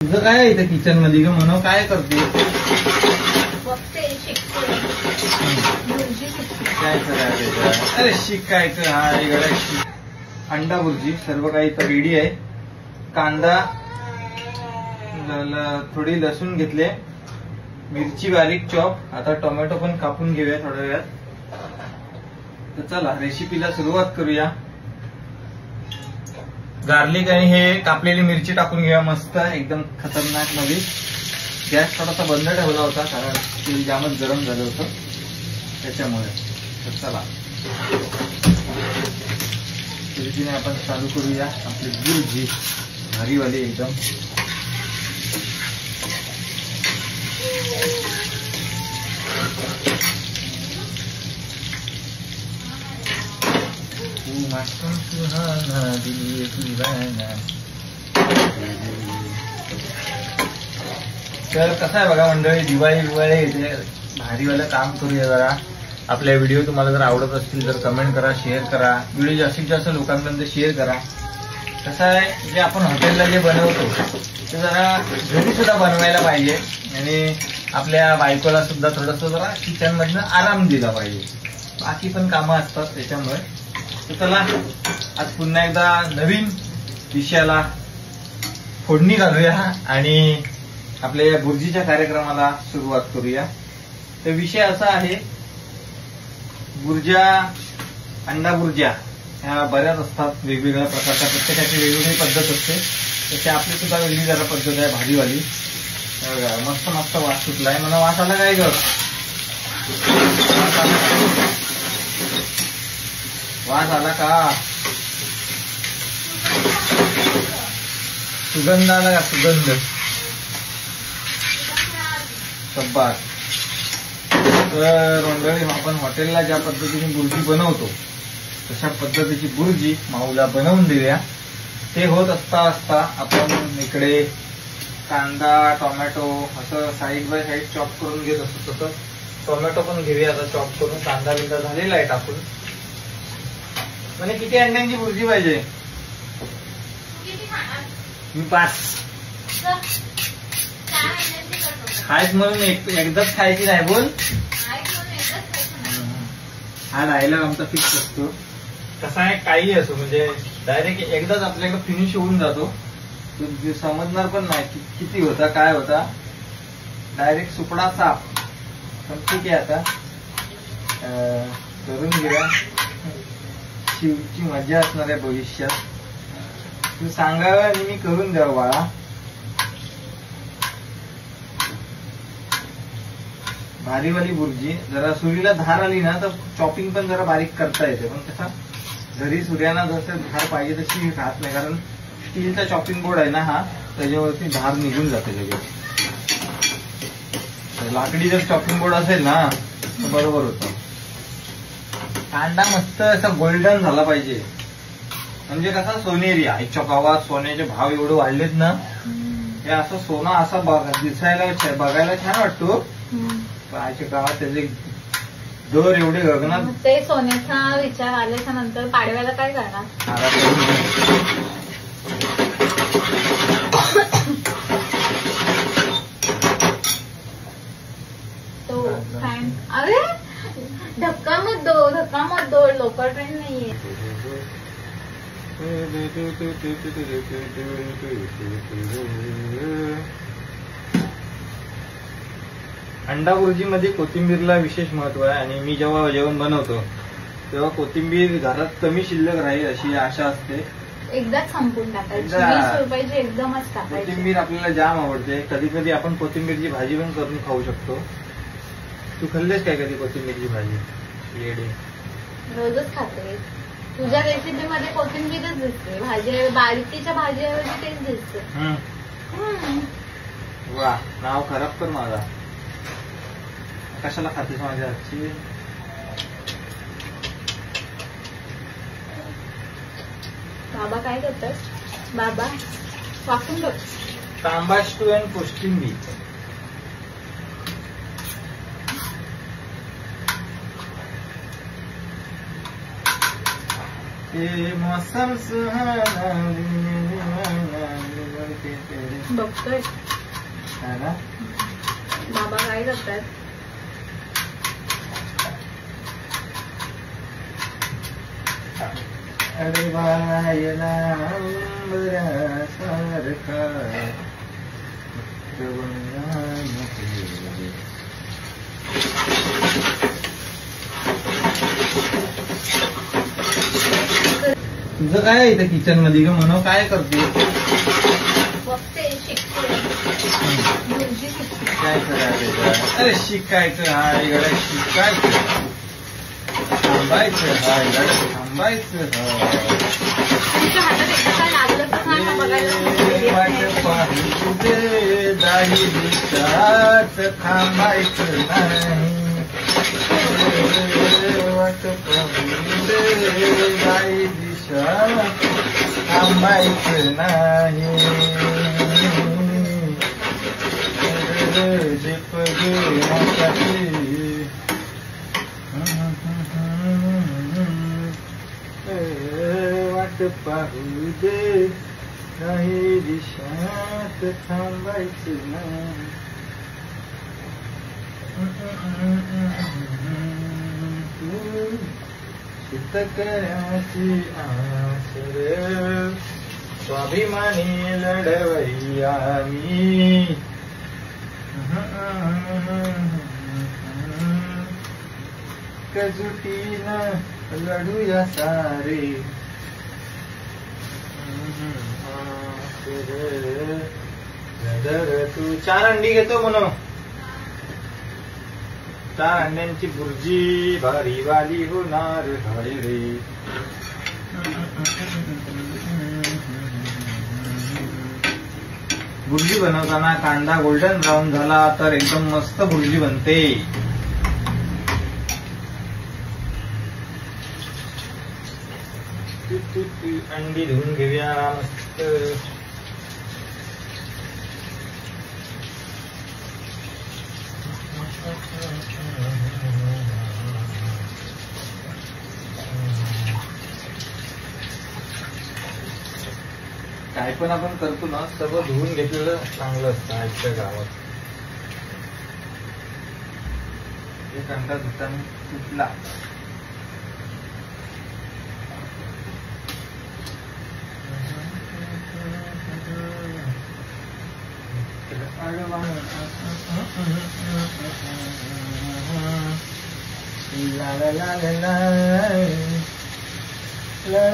तुझं काय आहे इथं किचन मध्ये ग म्हणून काय करते? काय करायचं? अरे शिकायचं. हा इकडे अंडा भुर्जी सर्व काही इथं रेडी आहे. कांदा, थोडी लसूण घेतले, मिरची बारीक चॉप. आता टोमॅटो पण कापून घेऊया थोड्या वेळात. तर चला रेसिपीला सुरुवात करूया. गार्लिक आणि हे कापलेली मिरची टाकून घेऊया मस्त एकदम खतरनाक मध्ये. गॅस थोडासा बंद ठेवला होता कारण तेल जामच गरम झालं होतं त्याच्यामुळे. तर चला पद्धतीने आपण चालू करूया आपली भुर्जी भारीवाली एकदम. तर कसं आहे बघा मंडळी, दिवाळी येते, भारीवालं काम करूया जरा. आपल्या व्हिडिओ तुम्हाला जर आवडत असतील तर कमेंट करा, शेअर करा, व्हिडिओ जास्तीत जास्त लोकांपर्यंत शेअर करा. कसं आहे जे आपण हॉटेलला जे बनवतो ते जरा घरी सुद्धा बनवायला पाहिजे आणि आपल्या बायकोला सुद्धा थोडंसं जरा किचन मधनं आराम दिला पाहिजे. बाकी पण कामं असतात त्याच्यामुळे. तर चला आज पुन्हा एकदा नवीन विषयाला फोडणी घालूया आणि आपल्या या भुर्जीच्या कार्यक्रमाला सुरुवात करूया. तर विषय असा आहे, भुर्ज्या, अंडा भुर्ज्या ह्या बऱ्याच असतात वेगवेगळ्या प्रकारच्या. प्रत्येकाची वेगवेगळी पद्धत असते. तशी आपली सुद्धा वेगळी जरा पद्धत आहे भारीवाली. मस्त मस्त वास सुटलाय. मला वास आला काय ग? वास आला का? सुगंध आला का? सुगंध सब्बास. तर मंडळी आपण हॉटेलला ज्या पद्धतीने भुर्जी बनवतो तशा पद्धतीची भुर्जी माऊला बनवून देऊया. ते होत असता आपण इकडे कांदा टोमॅटो असं साईड बाय साईड चॉप करून घेत असतो. तसं टोमॅटो पण घेऊया आता चॉप करून. कांदा बिंदा झालेला आहे टाकून. म्हणजे किती अंड्यांची भुर्जी पाहिजे? मी 5 खायच म्हणून एकदाच खायची नाही बोल. हा डायलॉग आमचा फिक्स असतो. कसा आहे काही असो म्हणजे डायरेक्ट एकदाच आपल्याकडे फिनिश होऊन जातो. समजणार पण नाही किती होता काय होता. डायरेक्ट सुपडा साफ. पण ठीक आहे आता करून घेऊया. शिवची मजा असणार आहे भविष्यात. तू सांगावं आणि मी करून द्यावं बाळा. भारीवाली भुर्जी. जरा सुरीला धार आली ना तर चॉपिंग पण जरा बारीक करता येते. पण कसा घरी सूर्याना जसं धार पाहिजे तशी राहत नाही कारण स्टीलचा चॉपिंग बोर्ड आहे ना हा, त्याच्यावरती धार निघून जाते लगेच. लाकडी जर चॉपिंग बोर्ड असेल ना तर बरोबर होतं. कांदा मस्त असा गोल्डन झाला पाहिजे म्हणजे कसा सोनेरी. आजच्या गावात सोन्याचे भाव एवढे वाढलेत ना, हे असं सोनं असं दिसायला बघायला छान वाटतो. आजच्या गावात त्याचे दर एवढे गगनात. ते सोन्याचा विचार आल्याच्या नंतर पाडव्याला काय करणार? तो फॅन. अरे धक्का मत दो लोकल ट्रेन नाहीये. अंडा भुर्जीमध्ये कोथिंबीरला विशेष महत्व आहे आणि मी जेव्हा जेवण बनवतो तेव्हा कोथिंबीर घरात कमी शिल्लक राहील अशी आशा असते. एकदाच संपून टाकायची. 20 रुपयाची एकदमच टाकायची. कोथिंबीर आपल्याला जाम आवडते. कधी कधी आपण कोथिंबीरची भाजी पण करून खाऊ शकतो. तू खाल्लेस काय कधी कोथिंबीरची भाजी? येडे रोजच खाते. तुझ्या रेसिपी मध्ये कोथिंबीरच दिसते. भाजी बारीकीच्या भाजीऐवजी तेच दिसते. वा नाव खराब कर माझा. कशाला खातेस माझ्या हातची? बाबा काय करतात? बाबा वाकून बघ. तांबाष्टू आणि कोशिंबीर. मौसम सुहाना बघतोय है ना. बाबा काय करतात. अरे बायला अंबरासारखा तुझं काय आहे इथं किचन मध्ये ग म्हणून काय करते. बघते शिकते भुर्जी शिकते. काय करायचं. अरे शिकायचं हा इकडे शिकायचं. थांबायचं हा इकडे थांबायचं हा. तुमच्या हातात एकदा काय लागलं तर सांग ना, बघायला. वाट पाहू दे दाही दिवसात थांबायचं नाही. वाट पाहू दे दाही दिवसात थांबायचं नाही. दीप घेण्यासाठी वाट पाहू दे काही दिशात थांबायचं नाही. शेतकऱ्याची आसर स्वाभिमानी लढवई आम्ही. एकजुटीनं लढूया सारे. तू 4 अंडी घेतो म्हणून 4 अंड्यांची भुर्जी भारी वाली होणार हाय रे. भुर्जी बनवताना कांदा गोल्डन ब्राऊन झाला तर एकदम मस्त भुर्जी बनते. अंडी धुवून घेऊया मस्त. काय पण आपण करतो ना सगळं धुवून घेतलेलं चांगलं असतं आजच्या गावात. एक अंडा धुताना तुटला ला ला ला ला ला ला.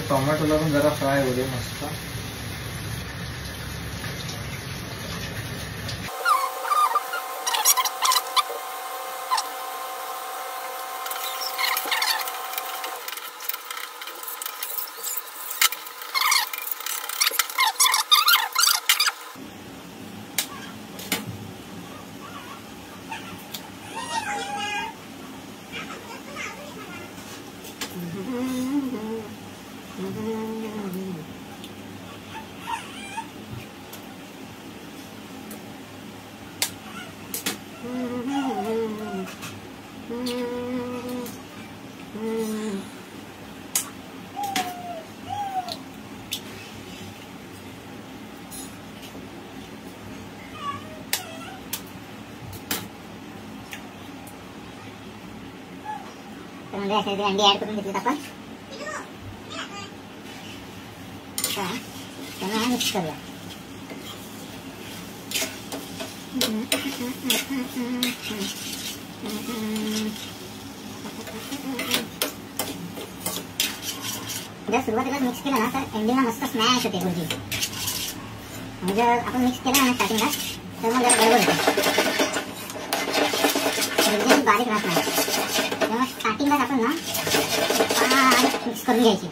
टोमॅटोला पण जरा फ्राय होऊ दे मस्त. म्हणजे असे अंडी ऍड करून घेतलीत आपण. त्यांना मिक्स करूया. जर सुरुवातीला मिक्स केलं ना तर एंडिंगला मस्त स्मॅश होते भुर्जी. आणि जर आपण मिक्स केलं ना स्टार्टिंगला तर मग जरा गडबड होते. भुर्जी बारीक राहत नाही. तेव्हा स्टार्टिंगलाच आपण ना मिक्स करून घ्यायची.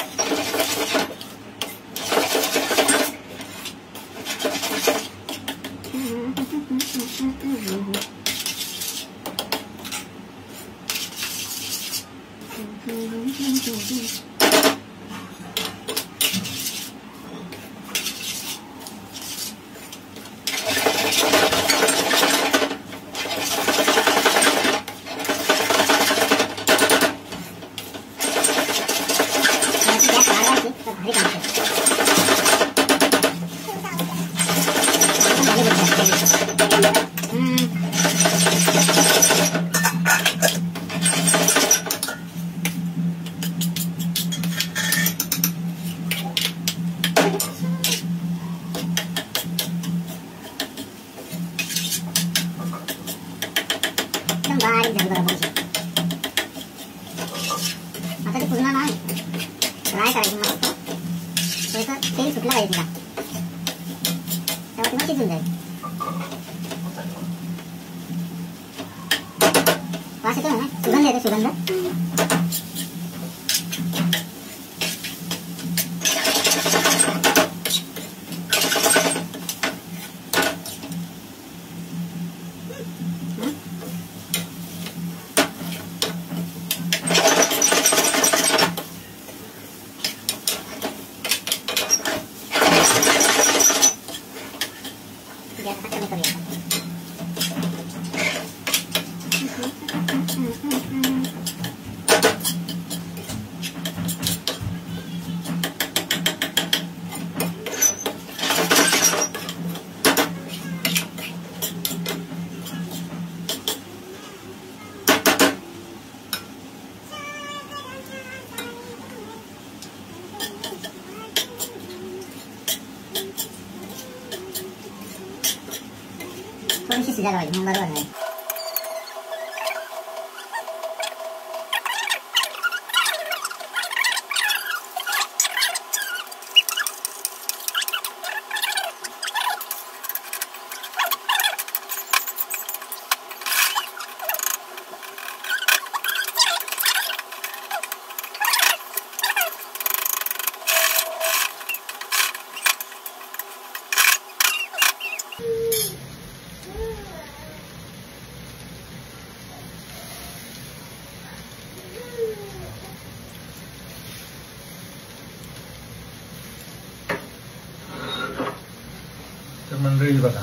एकदम बारीक झाली बरोबर. आता ते पूर्ण ना फ्राय करायची मस्त. थोडंसं तेल सुटलं पाहिजे तिला, तेव्हा ती मग शिजून जाईल. वास येतो ना, सुगंध येतो, सुगंध. गॅस कमी करूया. थोडीशी शिजायला पाहिजे मग बरोबर नाही. तर मंडळी बघा